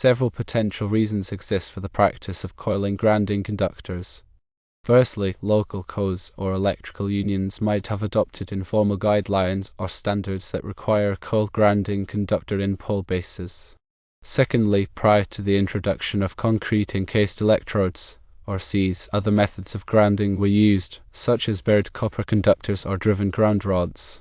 Several potential reasons exist for the practice of coiling grounding conductors. Firstly, local codes or electrical unions might have adopted informal guidelines or standards that require a coiled grounding conductor in pole bases. Secondly, prior to the introduction of concrete encased electrodes, or CEs, other methods of grounding were used, such as buried copper conductors or driven ground rods.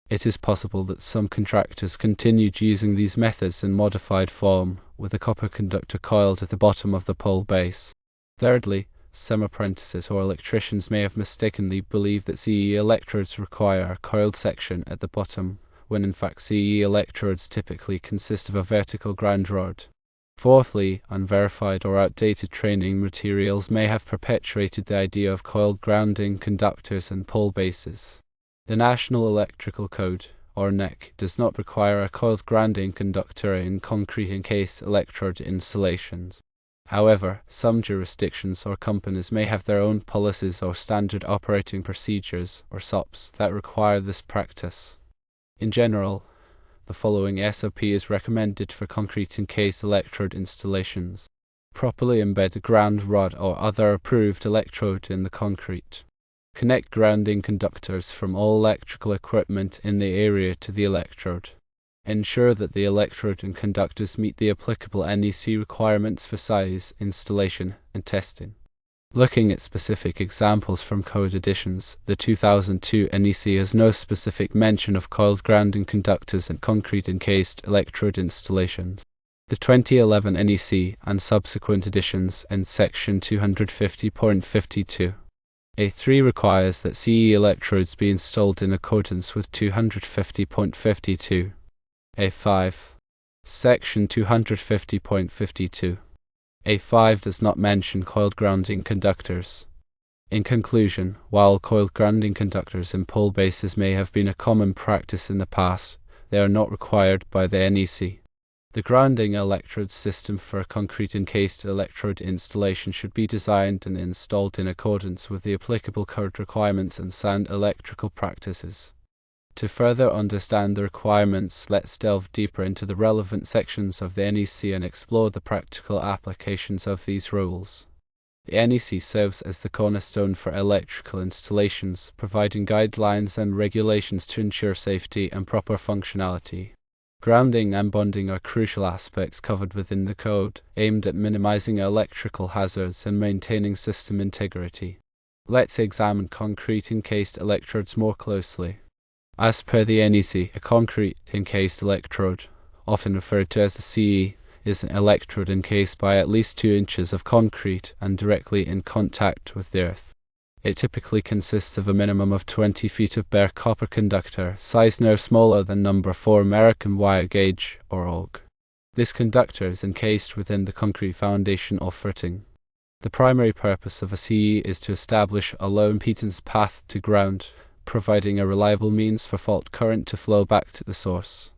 It is possible that some contractors continued using these methods in modified form, with a copper conductor coiled at the bottom of the pole base. Thirdly, some apprentices or electricians may have mistakenly believed that CE electrodes require a coiled section at the bottom, when in fact CE electrodes typically consist of a vertical ground rod. Fourthly, unverified or outdated training materials may have perpetuated the idea of coiled grounding conductors and pole bases. The National Electrical Code, or NEC, does not require a coiled grounding conductor in concrete encased electrode installations. However, some jurisdictions or companies may have their own policies or standard operating procedures, or SOPs, that require this practice. In general, the following SOP is recommended for concrete encased electrode installations. Properly embed a ground rod or other approved electrode in the concrete. Connect grounding conductors from all electrical equipment in the area to the electrode. Ensure that the electrode and conductors meet the applicable NEC requirements for size, installation, and testing. Looking at specific examples from code editions, the 2002 NEC has no specific mention of coiled grounding conductors and concrete encased electrode installations. The 2011 NEC and subsequent editions in section 250.52 A3 requires that CE electrodes be installed in accordance with 250.52 A5. Section 250.52 A5 does not mention coiled grounding conductors. In conclusion, while coiled grounding conductors in pole bases may have been a common practice in the past, they are not required by the NEC. The grounding electrode system for a concrete encased electrode installation should be designed and installed in accordance with the applicable code requirements and sound electrical practices. To further understand the requirements, let's delve deeper into the relevant sections of the NEC and explore the practical applications of these rules. The NEC serves as the cornerstone for electrical installations, providing guidelines and regulations to ensure safety and proper functionality. Grounding and bonding are crucial aspects covered within the code, aimed at minimizing electrical hazards and maintaining system integrity. Let's examine concrete encased electrodes more closely. As per the NEC, a concrete encased electrode, often referred to as a CE, is an electrode encased by at least 2 inches of concrete and directly in contact with the earth. It typically consists of a minimum of 20 feet of bare copper conductor, size no smaller than number 4 American wire gauge, or AUG. This conductor is encased within the concrete foundation or footing. The primary purpose of a CE is to establish a low impedance path to ground, providing a reliable means for fault current to flow back to the source.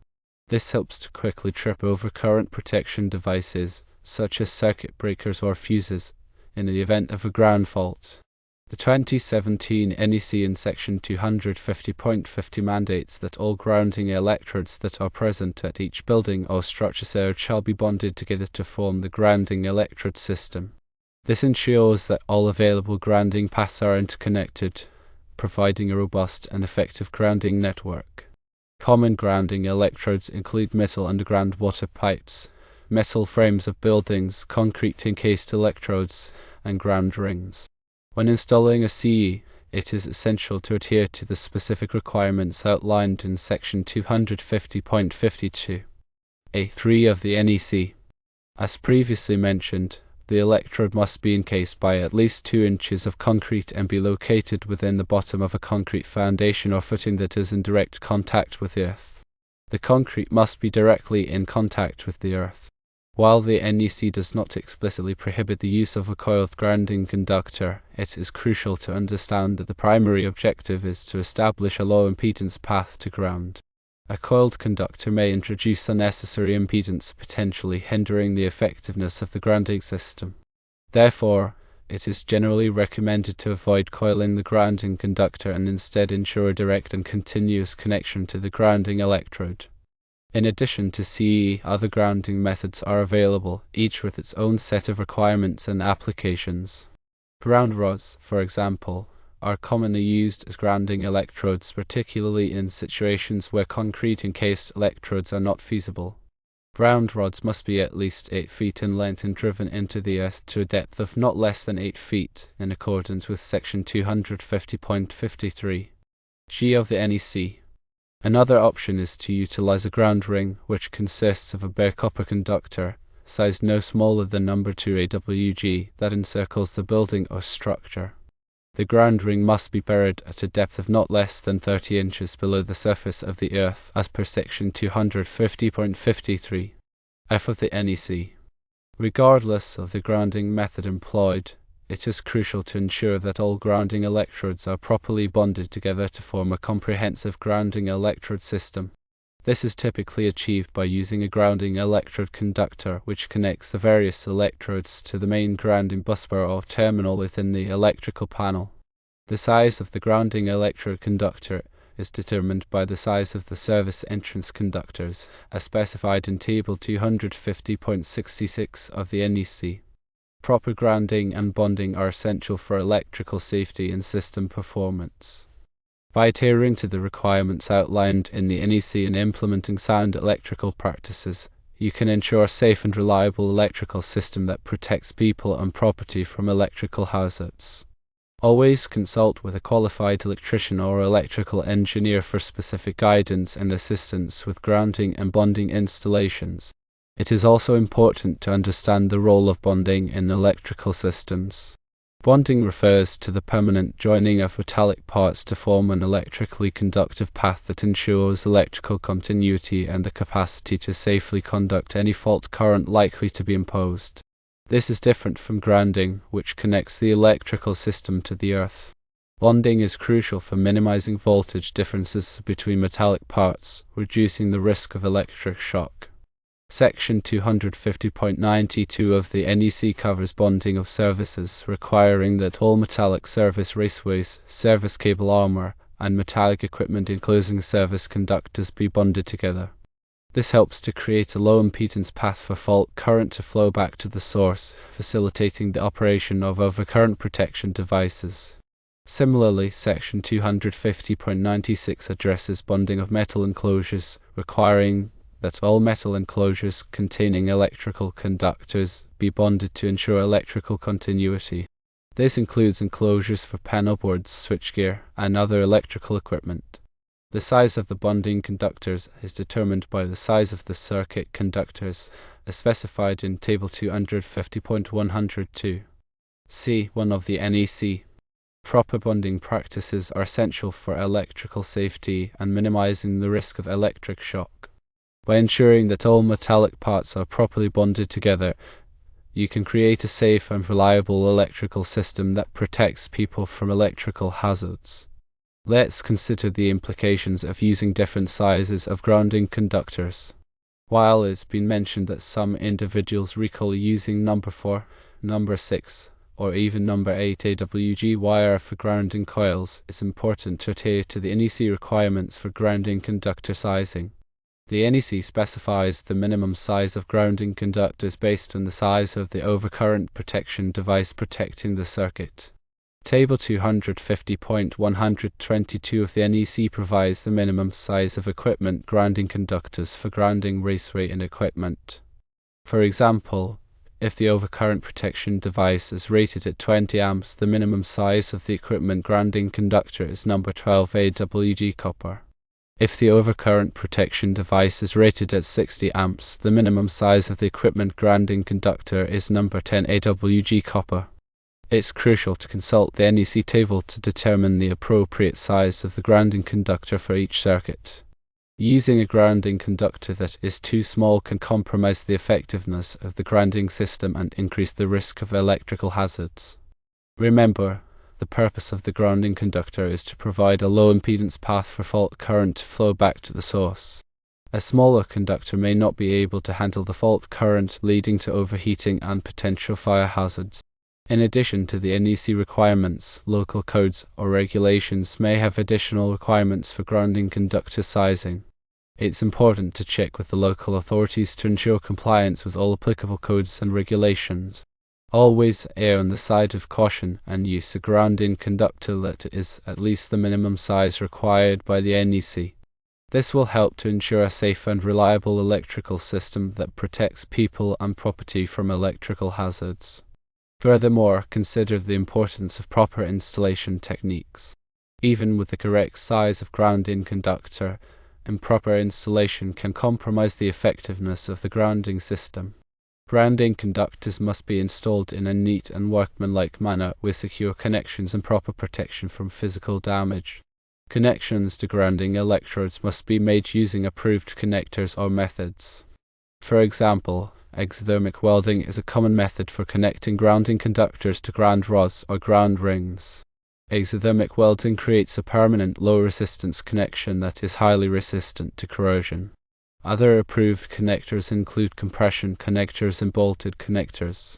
This helps to quickly trip over current protection devices, such as circuit breakers or fuses, in the event of a ground fault. The 2017 NEC in section 250.50 mandates that all grounding electrodes that are present at each building or structure served shall be bonded together to form the grounding electrode system. This ensures that all available grounding paths are interconnected, providing a robust and effective grounding network. Common grounding electrodes include metal underground water pipes, metal frames of buildings, concrete encased electrodes, and ground rings. When installing a CE, it is essential to adhere to the specific requirements outlined in section 250.52 A3 of the NEC. As previously mentioned, the electrode must be encased by at least 2 inches of concrete and be located within the bottom of a concrete foundation or footing that is in direct contact with the earth. The concrete must be directly in contact with the earth. While the NEC does not explicitly prohibit the use of a coiled grounding conductor, it is crucial to understand that the primary objective is to establish a low impedance path to ground. A coiled conductor may introduce unnecessary impedance, potentially hindering the effectiveness of the grounding system. Therefore, it is generally recommended to avoid coiling the grounding conductor and instead ensure a direct and continuous connection to the grounding electrode. In addition to CE, other grounding methods are available, each with its own set of requirements and applications. Ground rods, for example, are commonly used as grounding electrodes, particularly in situations where concrete encased electrodes are not feasible. Ground rods must be at least 8 feet in length and driven into the earth to a depth of not less than 8 feet, in accordance with section 250.53 G of the NEC. Another option is to utilize a ground ring, which consists of a bare copper conductor, sized no smaller than number 2 AWG, that encircles the building or structure. The ground ring must be buried at a depth of not less than 30 inches below the surface of the earth, as per section 250.53 F of the NEC. Regardless of the grounding method employed, it is crucial to ensure that all grounding electrodes are properly bonded together to form a comprehensive grounding electrode system. This is typically achieved by using a grounding electrode conductor which connects the various electrodes to the main grounding busbar or terminal within the electrical panel. The size of the grounding electrode conductor is determined by the size of the service entrance conductors, as specified in Table 250.66 of the NEC. Proper grounding and bonding are essential for electrical safety and system performance. By adhering to the requirements outlined in the NEC and implementing sound electrical practices, you can ensure a safe and reliable electrical system that protects people and property from electrical hazards. Always consult with a qualified electrician or electrical engineer for specific guidance and assistance with grounding and bonding installations. It is also important to understand the role of bonding in electrical systems. Bonding refers to the permanent joining of metallic parts to form an electrically conductive path that ensures electrical continuity and the capacity to safely conduct any fault current likely to be imposed. This is different from grounding, which connects the electrical system to the earth. Bonding is crucial for minimizing voltage differences between metallic parts, reducing the risk of electric shock. Section 250.92 of the NEC covers bonding of services, requiring that all metallic service raceways, service cable armor, and metallic equipment enclosing service conductors be bonded together. This helps to create a low impedance path for fault current to flow back to the source, facilitating the operation of overcurrent protection devices. Similarly, Section 250.96 addresses bonding of metal enclosures, requiring that all metal enclosures containing electrical conductors be bonded to ensure electrical continuity. This includes enclosures for panel boards, switchgear, and other electrical equipment. The size of the bonding conductors is determined by the size of the circuit conductors, as specified in Table 250.102 C1 of the NEC. Proper bonding practices are essential for electrical safety and minimizing the risk of electric shock. By ensuring that all metallic parts are properly bonded together, you can create a safe and reliable electrical system that protects people from electrical hazards. Let's consider the implications of using different sizes of grounding conductors. While it's been mentioned that some individuals recall using number 4, number 6, or even number 8 AWG wire for grounding coils, it's important to adhere to the NEC requirements for grounding conductor sizing. The NEC specifies the minimum size of grounding conductors based on the size of the overcurrent protection device protecting the circuit. Table 250.122 of the NEC provides the minimum size of equipment grounding conductors for grounding raceway and equipment. For example, if the overcurrent protection device is rated at 20 amps, the minimum size of the equipment grounding conductor is number 12 AWG copper. If the overcurrent protection device is rated at 60 amps, the minimum size of the equipment grounding conductor is number 10 AWG copper. It's crucial to consult the NEC table to determine the appropriate size of the grounding conductor for each circuit. Using a grounding conductor that is too small can compromise the effectiveness of the grounding system and increase the risk of electrical hazards. Remember, the purpose of the grounding conductor is to provide a low impedance path for fault current to flow back to the source. A smaller conductor may not be able to handle the fault current, leading to overheating and potential fire hazards. In addition to the NEC requirements, local codes or regulations may have additional requirements for grounding conductor sizing. It's important to check with the local authorities to ensure compliance with all applicable codes and regulations. Always err on the side of caution and use a grounding conductor that is at least the minimum size required by the NEC. This will help to ensure a safe and reliable electrical system that protects people and property from electrical hazards. Furthermore, consider the importance of proper installation techniques. Even with the correct size of grounding conductor, improper installation can compromise the effectiveness of the grounding system. Grounding conductors must be installed in a neat and workmanlike manner with secure connections and proper protection from physical damage. Connections to grounding electrodes must be made using approved connectors or methods. For example, exothermic welding is a common method for connecting grounding conductors to ground rods or ground rings. Exothermic welding creates a permanent low-resistance connection that is highly resistant to corrosion. Other approved connectors include compression connectors and bolted connectors.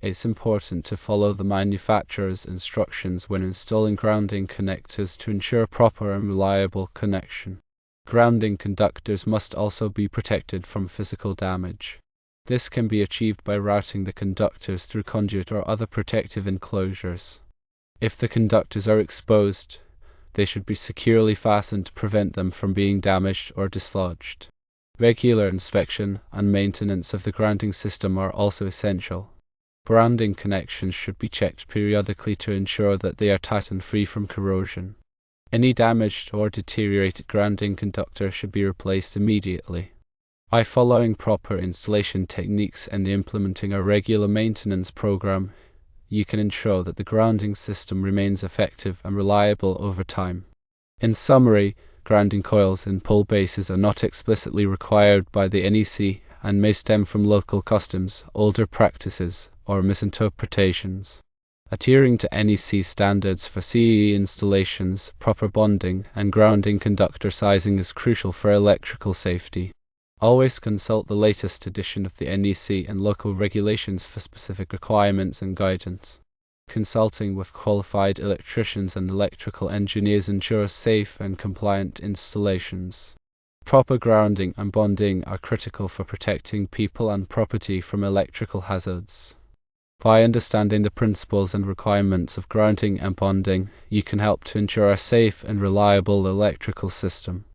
It's important to follow the manufacturer's instructions when installing grounding connectors to ensure proper and reliable connection. Grounding conductors must also be protected from physical damage. This can be achieved by routing the conductors through conduit or other protective enclosures. If the conductors are exposed, they should be securely fastened to prevent them from being damaged or dislodged. Regular inspection and maintenance of the grounding system are also essential. Grounding connections should be checked periodically to ensure that they are tight and free from corrosion. Any damaged or deteriorated grounding conductor should be replaced immediately. By following proper installation techniques and implementing a regular maintenance program, you can ensure that the grounding system remains effective and reliable over time. In summary, grounding coils and pull bases are not explicitly required by the NEC and may stem from local customs, older practices, or misinterpretations. Adhering to NEC standards for CE installations, proper bonding, and grounding conductor sizing is crucial for electrical safety. Always consult the latest edition of the NEC and local regulations for specific requirements and guidance. Consulting with qualified electricians and electrical engineers ensures safe and compliant installations. Proper grounding and bonding are critical for protecting people and property from electrical hazards. By understanding the principles and requirements of grounding and bonding, you can help to ensure a safe and reliable electrical system.